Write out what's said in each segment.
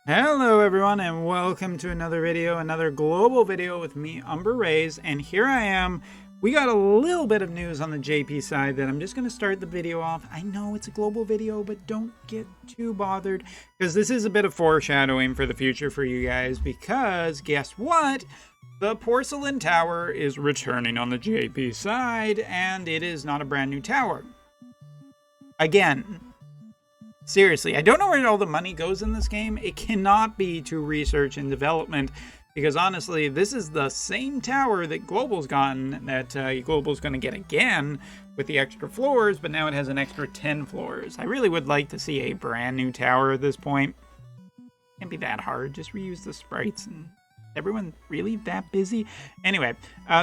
Hello everyone and welcome to another video, another global video with me, Umber Rays, and here I am. We got a little bit of news on the JP side that I'm just going to start the video off. I know it's a global video, but don't get too bothered because this is a bit of foreshadowing for the future for you guys, because guess what? The Porcelain Tower is returning on the JP side, and it is not a brand new tower. Again, seriously, I don't know where all the money goes in this game. It cannot be to research and development, because honestly, this is the same tower that Global's gotten, that Global's going to get again with the extra floors, but now it has an extra 10 floors. I really would like to see a brand new tower at this point. Can't be that hard, just reuse the sprites. And everyone really that busy? Anyway,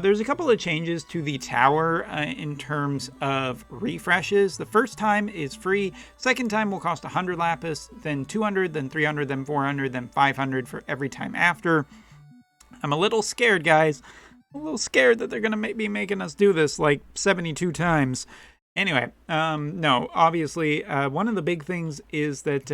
there's a couple of changes to the tower in terms of refreshes. The first time is free. Second time will cost 100 lapis, then 200, then 300, then 400, then 500 for every time after. I'm a little scared, guys. I'm a little scared that they're going to be making us do this like 72 times. Anyway, no, obviously, one of the big things is that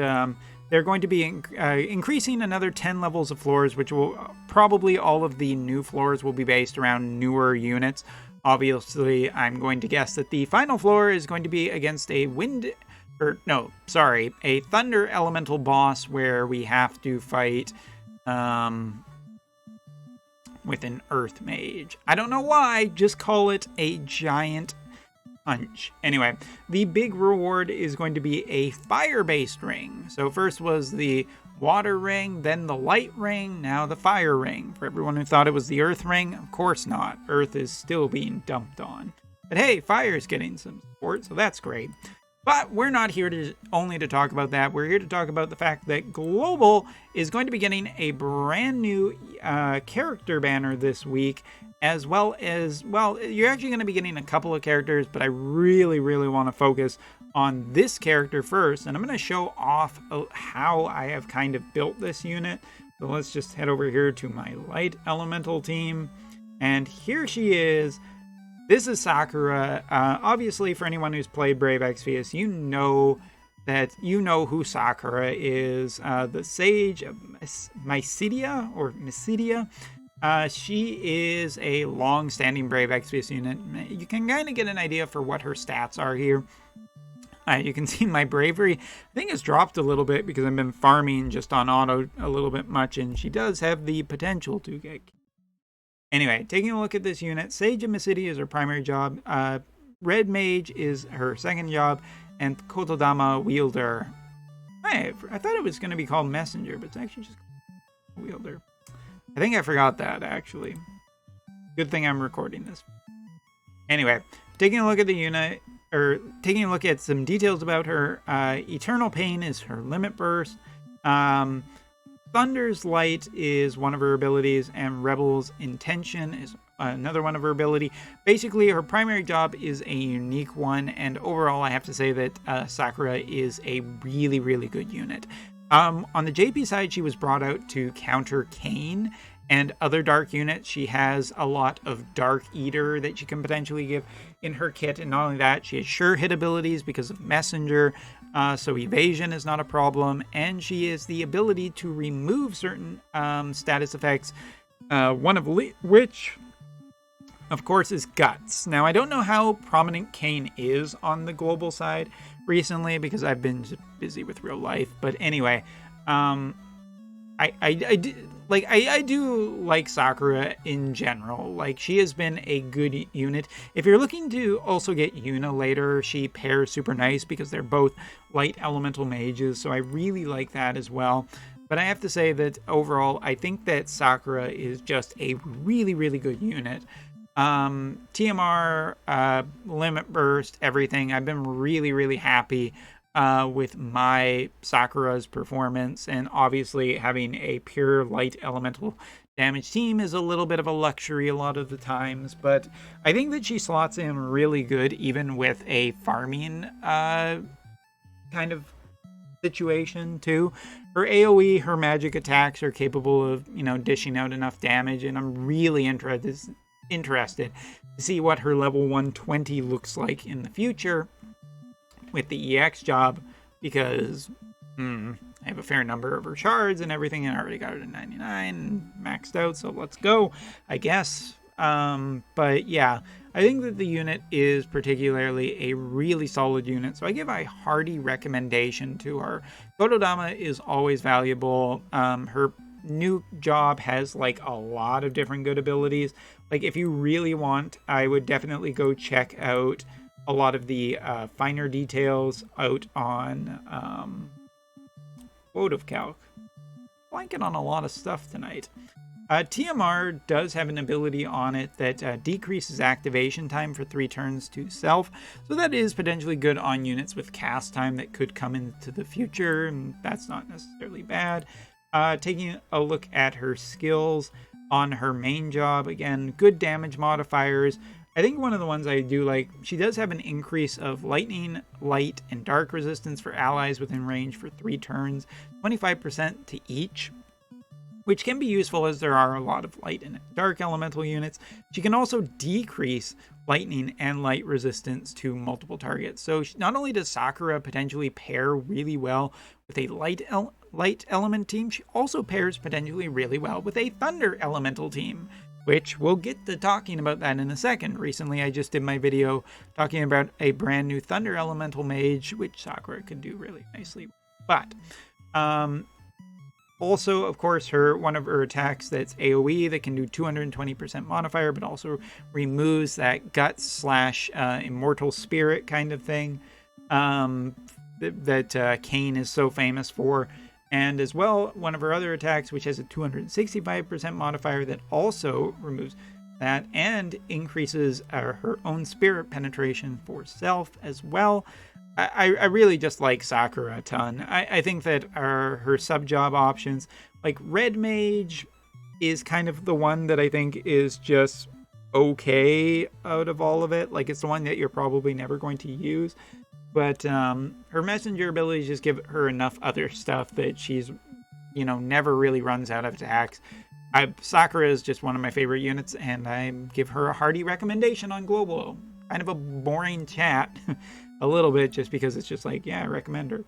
they're going to be increasing another 10 levels of floors, which will probably all of the new floors will be based around newer units. Obviously, I'm going to guess that the final floor is going to be against a a thunder elemental boss where we have to fight with an earth mage. I don't know why, just call it a giant punch. Anyway, the big reward is going to be a fire-based ring. So first was the water ring, then the light ring, now the fire ring. For everyone who thought it was the earth ring, of course not. Earth is still being dumped on. But hey, fire is getting some support, so that's great. But we're not here only to talk about that. We're here to talk about the fact that Global is going to be getting a brand new character banner this week, as well as, well, you're actually going to be getting a couple of characters, but I really want to focus on this character first. And I'm going to show off how I have kind of built this unit. So let's just head over here to my light elemental team. And here she is. This is Sakura. Obviously, for anyone who's played Brave Exvius, you know who Sakura is. The Sage of Mysidia, or Mysidia. She is a long-standing Brave Exvius unit. You can kind of get an idea for what her stats are here. You can see my bravery, I think it's dropped a little bit because I've been farming just on auto a little bit much, and she does have the potential to get. Anyway, taking a look at this unit, Sage of Mysidia is her primary job, Red Mage is her second job, and Kotodama Wielder. I thought it was going to be called Messenger, but it's actually just Wielder. I think I forgot that, actually. Good thing I'm recording this. Anyway, taking a look at the unit, or taking a look at some details about her, Eternal Pain is her limit burst. Thunder's Light is one of her abilities, and Rebel's Intention is another one of her ability. Basically, her primary job is a unique one, and overall, I have to say that Sakura is a really good unit. On the JP side, she was brought out to counter Kain and other dark units. She has a lot of Dark Eater that she can potentially give in her kit, and not only that, she has sure hit abilities because of Messenger, so evasion is not a problem, and she has the ability to remove certain status effects, one of which, of course, is Guts. Now, I don't know how prominent Kain is on the global side recently because I've been busy with real life, but anyway, I do like Sakura in general. Like, she has been a good unit. If you're looking to also get Yuna later, she pairs super nice because they're both light elemental mages, so I really like that as well. But I have to say that overall, I think that Sakura is just a really good unit. TMR, limit burst, everything. I've been really happy with my Sakura's performance, and obviously having a pure light elemental damage team is a little bit of a luxury a lot of the times, but I think that she slots in really good even with a farming kind of situation too. Her AoE, her magic attacks are capable of, dishing out enough damage, and I'm really interested to see what her level 120 looks like in the future with the EX job, because I I have a fair number of her shards and everything, and I already got her to 99 maxed out, so let's go, I guess. But yeah, I think that the unit is particularly a really solid unit, so I give a hearty recommendation to her. Kotodama is always valuable. Her new job has like a lot of different good abilities. Like if you really want, I would definitely go check out a lot of the finer details out on WOTV. Blanking on a lot of stuff tonight. TMR does have an ability on it that decreases activation time for 3 turns to self, so that is potentially good on units with cast time that could come into the future, and that's not necessarily bad. Taking a look at her skills on her main job, again, good damage modifiers. I think one of the ones I do like, she does have an increase of lightning, light, and dark resistance for allies within range for 3 turns, 25% to each, which can be useful as there are a lot of light and dark elemental units. She can also decrease lightning and light resistance to multiple targets. So not only does Sakura potentially pair really well with a light element team, she also pairs potentially really well with a thunder elemental team, which we'll get to talking about that in a second. Recently, I just did my video talking about a brand new thunder elemental mage, which Sakura could do really nicely. But also, of course, one of her attacks that's AoE that can do 220% modifier, but also removes that guts / immortal spirit kind of thing that Kane is so famous for. And as well, one of her other attacks, which has a 265% modifier that also removes that and increases her own spirit penetration for self as well. I really just like Sakura a ton. I think that her sub-job options, like Red Mage, is kind of the one that I think is just okay out of all of it. Like, it's the one that you're probably never going to use. But her messenger abilities just give her enough other stuff that she's, never really runs out of attacks. Sakura is just one of my favorite units, and I give her a hearty recommendation on Global. Kind of a boring chat, a little bit, just because it's just like, yeah, I recommend her.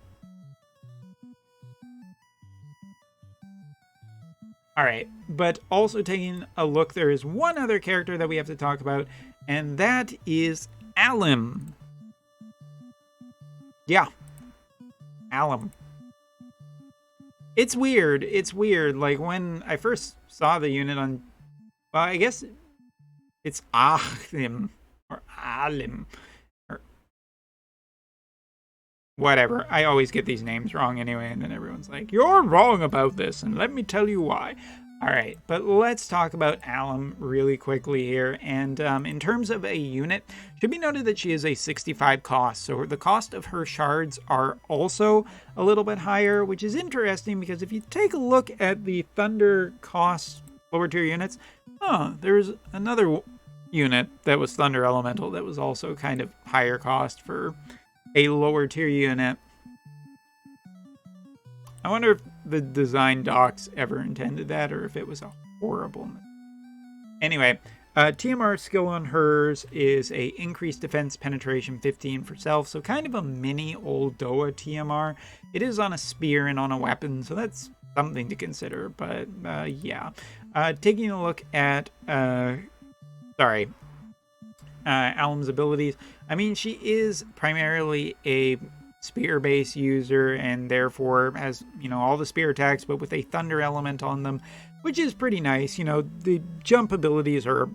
All right, but also taking a look, there is one other character that we have to talk about, and that is Alum. Yeah, Alum. It's weird. Like, when I first saw the unit on, well, I guess it's Alum or Alum or whatever. I always get these names wrong anyway, and then everyone's like, "You're wrong about this," and let me tell you why. All right, but let's talk about Alum really quickly here. And in terms of a unit, it should be noted that she is a 65 cost. So the cost of her shards are also a little bit higher, which is interesting because if you take a look at the Thunder cost lower tier units, there's another unit that was Thunder Elemental that was also kind of higher cost for a lower tier unit. I wonder if the design docs ever intended that, or if it was a horrible. Anyway, TMR skill on hers is a increased defense penetration 15 for self, so kind of a mini old Doa TMR. It is on a spear and on a weapon, so that's something to consider. But yeah, taking a look at Alum's abilities. I mean, she is primarily a spear-based user and therefore has, all the spear attacks, but with a thunder element on them, which is pretty nice. The jump abilities are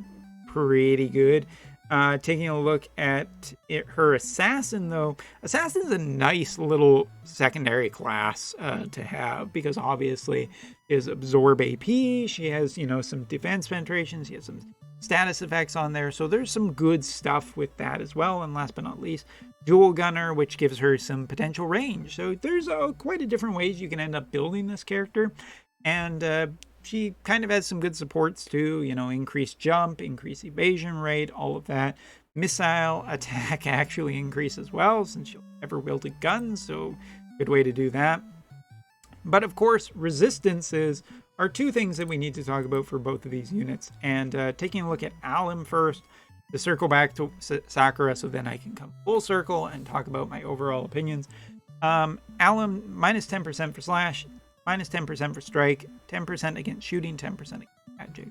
pretty good. Taking a look at her assassin, though, assassin's a nice little secondary class to have, because obviously she has absorb AP, she has, some defense penetration, she has some status effects on there, so there's some good stuff with that as well. And last but not least, dual gunner, which gives her some potential range. So there's quite a different ways you can end up building this character, and she kind of has some good supports too, increased jump, increased evasion rate, all of that. Missile attack actually increase as well, since she'll never wield a gun, so good way to do that. But of course, resistances are two things that we need to talk about for both of these units. And taking a look at Alum first, to circle back to Sakura, so then I can come full circle and talk about my overall opinions. Alum, minus 10% for slash, minus 10% for strike, 10% against shooting, 10% against magic.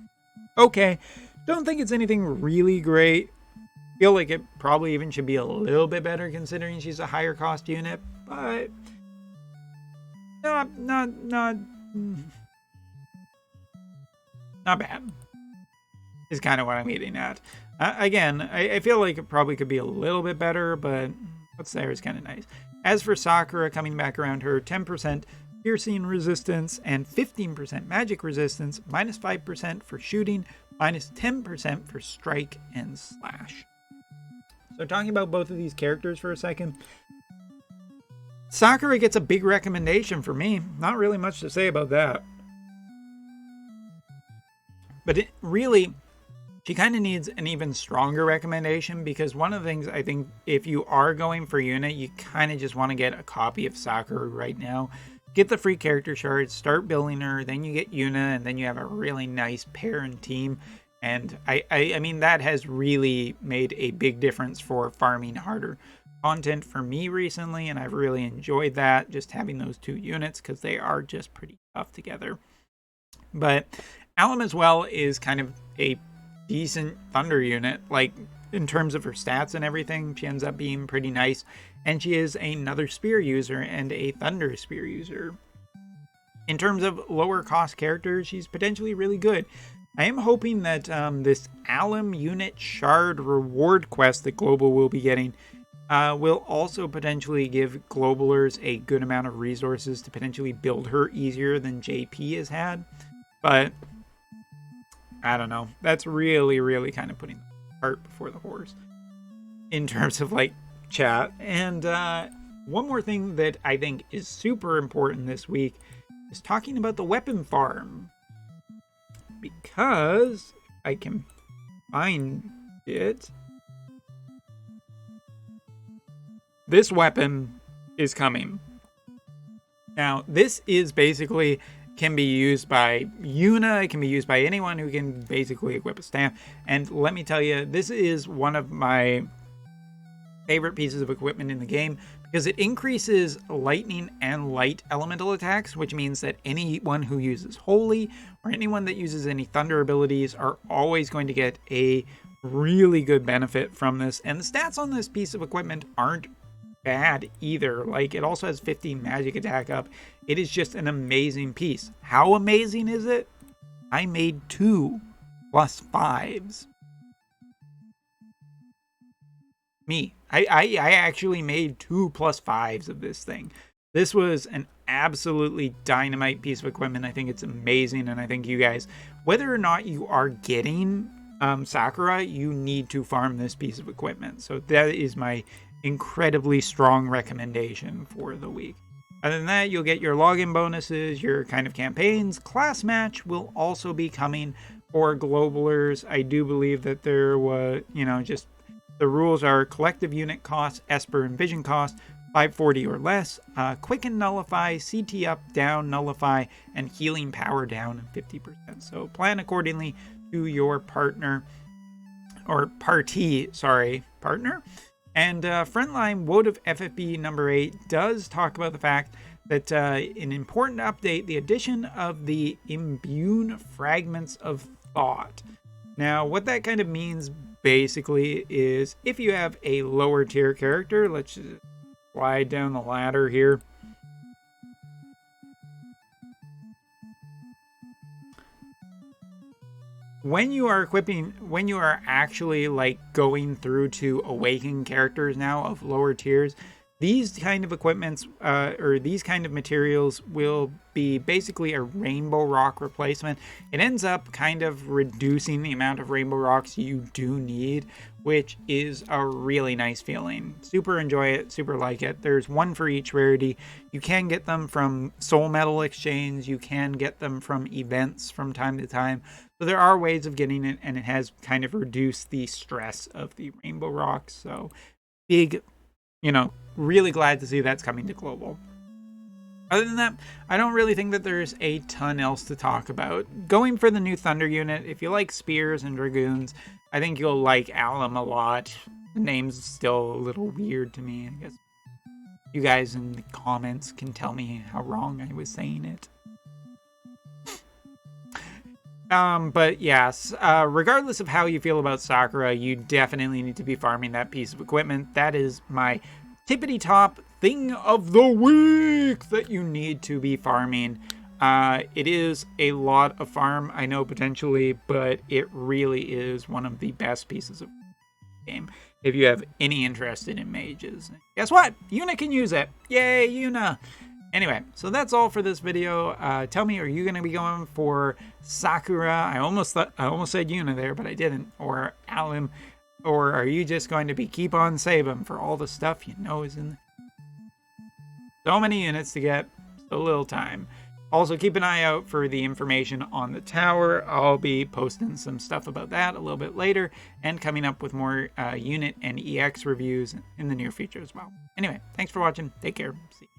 Okay, don't think it's anything really great. Feel like it probably even should be a little bit better considering she's a higher cost unit, but not bad is kind of what I'm getting at. Again, I feel like it probably could be a little bit better, but what's there is kind of nice. As for Sakura, coming back around her, 10% piercing resistance and 15% magic resistance, minus 5% for shooting, minus 10% for strike and slash. So talking about both of these characters for a second, Sakura gets a big recommendation for me. Not really much to say about that. But it really, she kind of needs an even stronger recommendation, because one of the things I think if you are going for unit, you kind of just want to get a copy of Sakura right now. Get the free character shards, start building her, then you get Yuna, and then you have a really nice pair and team. And I mean, that has really made a big difference for farming harder content for me recently, and I've really enjoyed that, just having those two units, because they are just pretty tough together. But Alum as well is kind of a decent Thunder unit, like in terms of her stats and everything. She ends up being pretty nice, and she is another Spear user and a Thunder Spear user. In terms of lower cost characters, she's potentially really good. I am hoping that this Alum unit shard reward quest that Global will be getting will also potentially give Globalers a good amount of resources to potentially build her easier than JP has had. But I don't know. That's really kind of putting the cart before the horse in terms of like chat. And one more thing that I think is super important this week is talking about the weapon farm. Because I can find it. This weapon is coming. Now, this is basically can be used by Yuna. It can be used by anyone who can basically equip a staff. And let me tell you, this is one of my favorite pieces of equipment in the game, because it increases lightning and light elemental attacks, which means that anyone who uses Holy or anyone that uses any Thunder abilities are always going to get a really good benefit from this. And the stats on this piece of equipment aren't bad either. Like, it also has 15 magic attack up. It is just an amazing piece. How amazing is it? I made 2 plus 5s. Me. I actually made 2 plus 5s of this thing. This was an absolutely dynamite piece of equipment. I think it's amazing, and I think you guys, whether or not you are getting Sakura, you need to farm this piece of equipment. So that is my incredibly strong recommendation for the week. Other than that, you'll get your login bonuses, your kind of campaigns. Class match will also be coming for Globalers. I do believe that there was, just the rules are collective unit cost, Esper and Vision cost, 540 or less, Quicken Nullify, CT up, down, Nullify, and Healing Power down 50%. So plan accordingly to your partner. And Frontline WOTV FFB number 8 does talk about the fact that an important update, the addition of the Imbune Fragments of Thought. Now, what that kind of means basically is if you have a lower tier character, let's just slide down the ladder here. When you are actually like going through to awaken characters now of lower tiers, these kind of equipments or these kind of materials will be basically a rainbow rock replacement. It ends up kind of reducing the amount of rainbow rocks you do need, which is a really nice feeling. Super enjoy it, super like it. There's one for each rarity. You can get them from Soul Metal Exchange. You can get them from events from time to time. So there are ways of getting it, and it has kind of reduced the stress of the rainbow rocks. So big, really glad to see that's coming to Global. Other than that, I don't really think that there's a ton else to talk about. Going for the new Thunder unit, if you like Spears and Dragoons, I think you'll like Alum a lot. The name's still a little weird to me, I guess. You guys in the comments can tell me how wrong I was saying it. But yes, regardless of how you feel about Sakura, you definitely need to be farming that piece of equipment. That is my tippity top thing of the week that you need to be farming. It is a lot of farm, I know, potentially, but it really is one of the best pieces of game if you have any interest in mages. Guess what? Yuna can use it. Yay, Yuna! Anyway, so that's all for this video. Tell me, are you going to be going for Sakura? I almost said Yuna there, but I didn't. Or Alum. Or are you just going to keep on saving for all the stuff you know is in the... So many units to get, so little time. Also, keep an eye out for the information on the tower. I'll be posting some stuff about that a little bit later and coming up with more unit and EX reviews in the near future as well. Anyway, thanks for watching. Take care. See you.